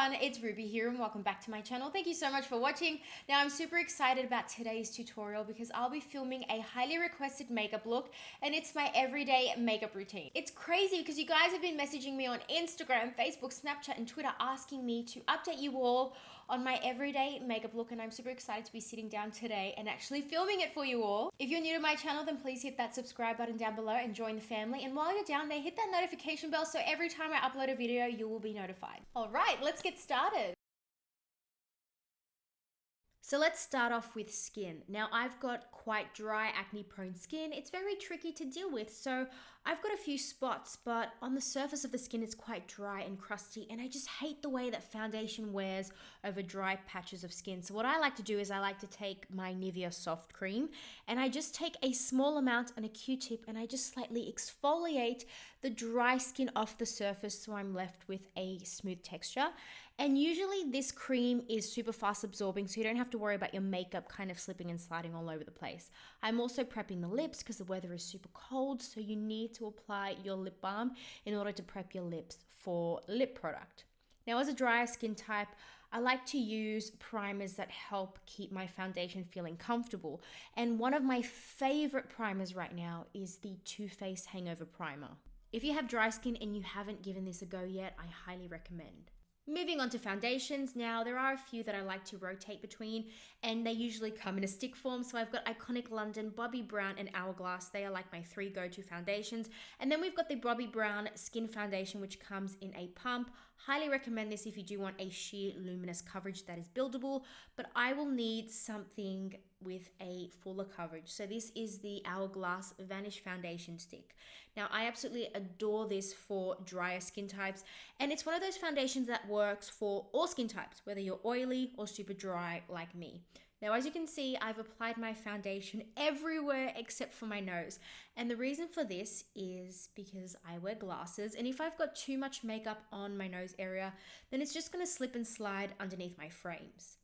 everyone, it's Ruby here and welcome back to my channel. Thank you so much for watching. Now I'm super excited about today's tutorial because I'll be filming a highly requested makeup look and it's my everyday makeup routine. It's crazy because you guys have been messaging me on Instagram, Facebook, Snapchat and Twitter asking me to update you all on my everyday makeup look, and I'm super excited to be sitting down today and actually filming it for you all. If you're new to my channel, then please hit that subscribe button down below and join the family. And while you're down there, hit that notification bell so every time I upload a video, you will be notified. All right, let's get started. So let's start off with skin. Now I've got quite dry, acne-prone skin. It's very tricky to deal with, so I've got a few spots, but on the surface of the skin it's quite dry and crusty, and I just hate the way that foundation wears over dry patches of skin. So what I like to do is I like to take my Nivea soft cream and I just take a small amount on a Q-tip and I just slightly exfoliate the dry skin off the surface so I'm left with a smooth texture. And usually this cream is super fast absorbing, so you don't have to worry about your makeup kind of slipping and sliding all over the place. I'm also prepping the lips because the weather is super cold, so you need to apply your lip balm in order to prep your lips for lip product. Now as a drier skin type, I like to use primers that help keep my foundation feeling comfortable. And one of my favorite primers right now is the Too Faced Hangover Primer. If you have dry skin and you haven't given this a go yet, I highly recommend. Moving on to foundations. Now there are a few that I like to rotate between and they usually come in a stick form. So I've got Iconic London, Bobbi Brown and Hourglass. They are like my three go-to foundations. And then we've got the Bobbi Brown Skin Foundation, which comes in a pump. Highly recommend this if you do want a sheer luminous coverage that is buildable, but I will need something with a fuller coverage. So this is the Hourglass Vanish Foundation Stick. Now I absolutely adore this for drier skin types, and it's one of those foundations that works for all skin types, whether you're oily or super dry like me. Now, as you can see, I've applied my foundation everywhere except for my nose. And the reason for this is because I wear glasses, and if I've got too much makeup on my nose area, then it's just gonna slip and slide underneath my frames.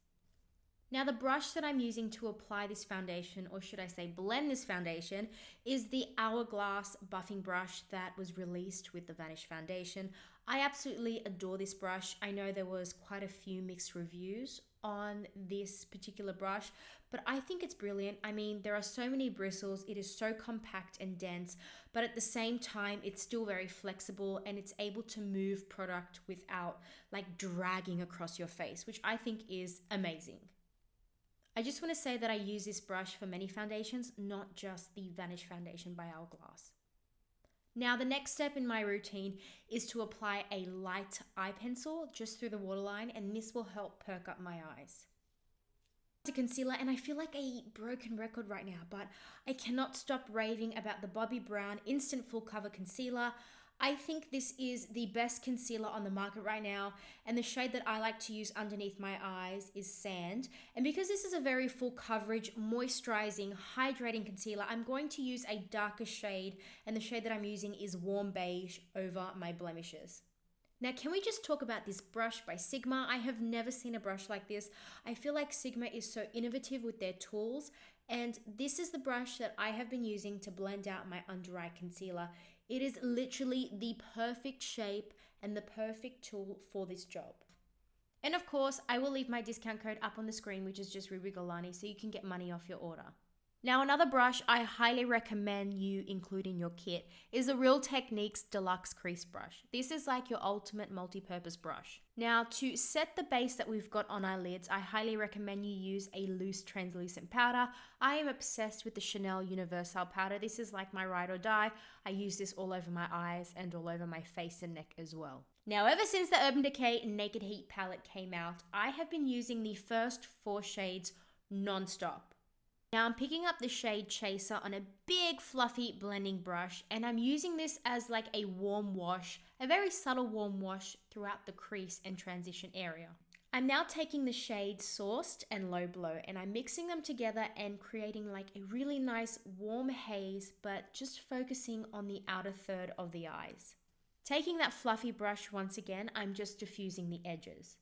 Now the brush that I'm using to apply this foundation, or should I say blend this foundation, is the Hourglass buffing brush that was released with the Vanish Foundation. I absolutely adore this brush. I know there was quite a few mixed reviews on this particular brush, but I think it's brilliant. I mean, there are so many bristles, it is so compact and dense, but at the same time, it's still very flexible and it's able to move product without like dragging across your face, which I think is amazing. I just want to say that I use this brush for many foundations, not just the Vanish Foundation by Hourglass. Now the next step in my routine is to apply a light eye pencil just through the waterline, and this will help perk up my eyes. To concealer, and I feel like a broken record right now, but I cannot stop raving about the Bobbi Brown Instant Full Cover Concealer. I think this is the best concealer on the market right now, and the shade that I like to use underneath my eyes is Sand. And because this is a very full coverage, moisturizing, hydrating concealer, I'm going to use a darker shade, and the shade that I'm using is Warm Beige over my blemishes. Now, can we just talk about this brush by Sigma? I have never seen a brush like this. I feel like Sigma is so innovative with their tools, and this is the brush that I have been using to blend out my under eye concealer. It is literally the perfect shape and the perfect tool for this job. And of course, I will leave my discount code up on the screen, which is just RUBYGOLANI, so you can get money off your order. Now, another brush I highly recommend you include in your kit is the Real Techniques Deluxe Crease Brush. This is like your ultimate multi-purpose brush. Now, to set the base that we've got on our lids, I highly recommend you use a loose translucent powder. I am obsessed with the Chanel Universal powder. This is like my ride or die. I use this all over my eyes and all over my face and neck as well. Now, ever since the Urban Decay Naked Heat palette came out, I have been using the first 4 shades non-stop. Now I'm picking up the shade Chaser on a big fluffy blending brush, and I'm using this as like a warm wash, a very subtle warm wash throughout the crease and transition area. I'm now taking the shades Sourced and Low Blow, and I'm mixing them together and creating like a really nice warm haze, but just focusing on the outer third of the eyes. Taking that fluffy brush once again, I'm just diffusing the edges.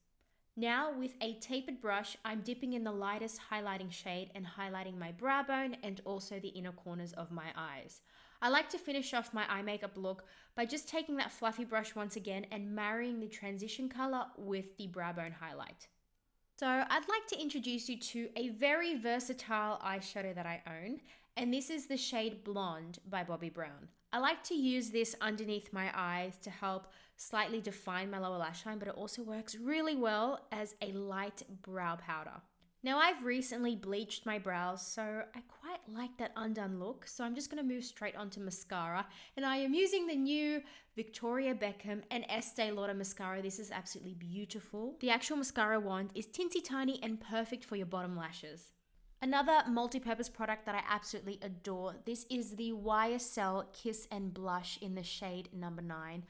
Now with a tapered brush, I'm dipping in the lightest highlighting shade and highlighting my brow bone and also the inner corners of my eyes. I like to finish off my eye makeup look by just taking that fluffy brush once again and marrying the transition color with the brow bone highlight. So I'd like to introduce you to a very versatile eyeshadow that I own, and this is the shade Blonde by Bobbi Brown. I like to use this underneath my eyes to help slightly define my lower lash line, but it also works really well as a light brow powder. Now I've recently bleached my brows, so I quite like that undone look, so I'm just going to move straight onto mascara, and I am using the new Victoria Beckham and Estee Lauder mascara. This is absolutely beautiful. The actual mascara wand is teensy tiny and perfect for your bottom lashes. Another multi-purpose product that I absolutely adore, this is the YSL Kiss and Blush in the shade number 9.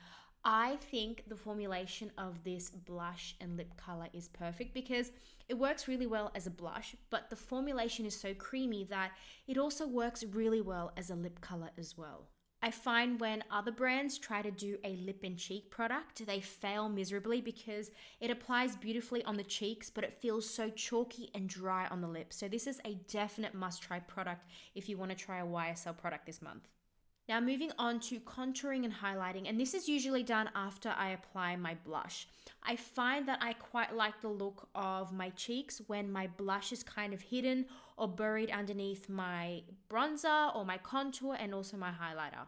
I think the formulation of this blush and lip color is perfect because it works really well as a blush, but the formulation is so creamy that it also works really well as a lip color as well. I find when other brands try to do a lip and cheek product, they fail miserably because it applies beautifully on the cheeks, but it feels so chalky and dry on the lips. So this is a definite must-try product if you want to try a YSL product this month. Now moving on to contouring and highlighting, and this is usually done after I apply my blush. I find that I quite like the look of my cheeks when my blush is kind of hidden or buried underneath my bronzer or my contour and also my highlighter.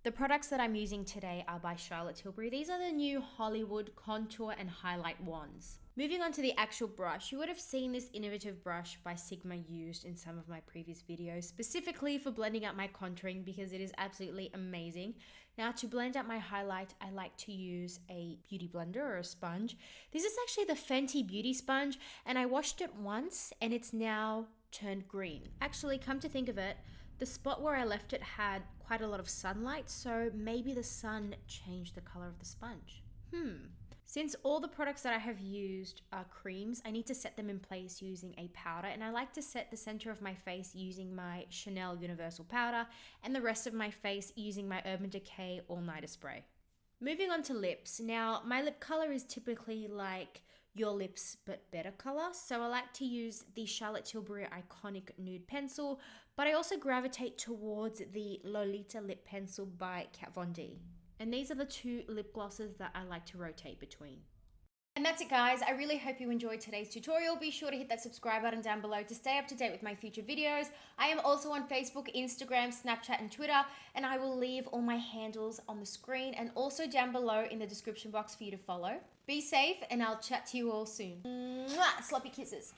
The products that I'm using today are by Charlotte Tilbury. These are the new Hollywood Contour and Highlight Wands. Moving on to the actual brush, you would have seen this innovative brush by Sigma used in some of my previous videos, specifically for blending out my contouring because it is absolutely amazing. Now to blend out my highlight, I like to use a beauty blender or a sponge. This is actually the Fenty Beauty Sponge, and I washed it once and it's now turned green. Actually, come to think of it, the spot where I left it had quite a lot of sunlight, so maybe the sun changed the color of the sponge. Since all the products that I have used are creams, I need to set them in place using a powder, and I like to set the center of my face using my Chanel Universal Powder and the rest of my face using my Urban Decay All Nighter Spray. Moving on to lips. Now, my lip color is typically like your lips but better color, so I like to use the Charlotte Tilbury Iconic Nude Pencil, but I also gravitate towards the Lolita Lip Pencil by Kat Von D. And these are the two lip glosses that I like to rotate between. And that's it, guys. I really hope you enjoyed today's tutorial. Be sure to hit that subscribe button down below to stay up to date with my future videos. I am also on Facebook, Instagram, Snapchat, and Twitter, and I will leave all my handles on the screen and also down below in the description box for you to follow. Be safe, and I'll chat to you all soon. Mwah! Sloppy kisses.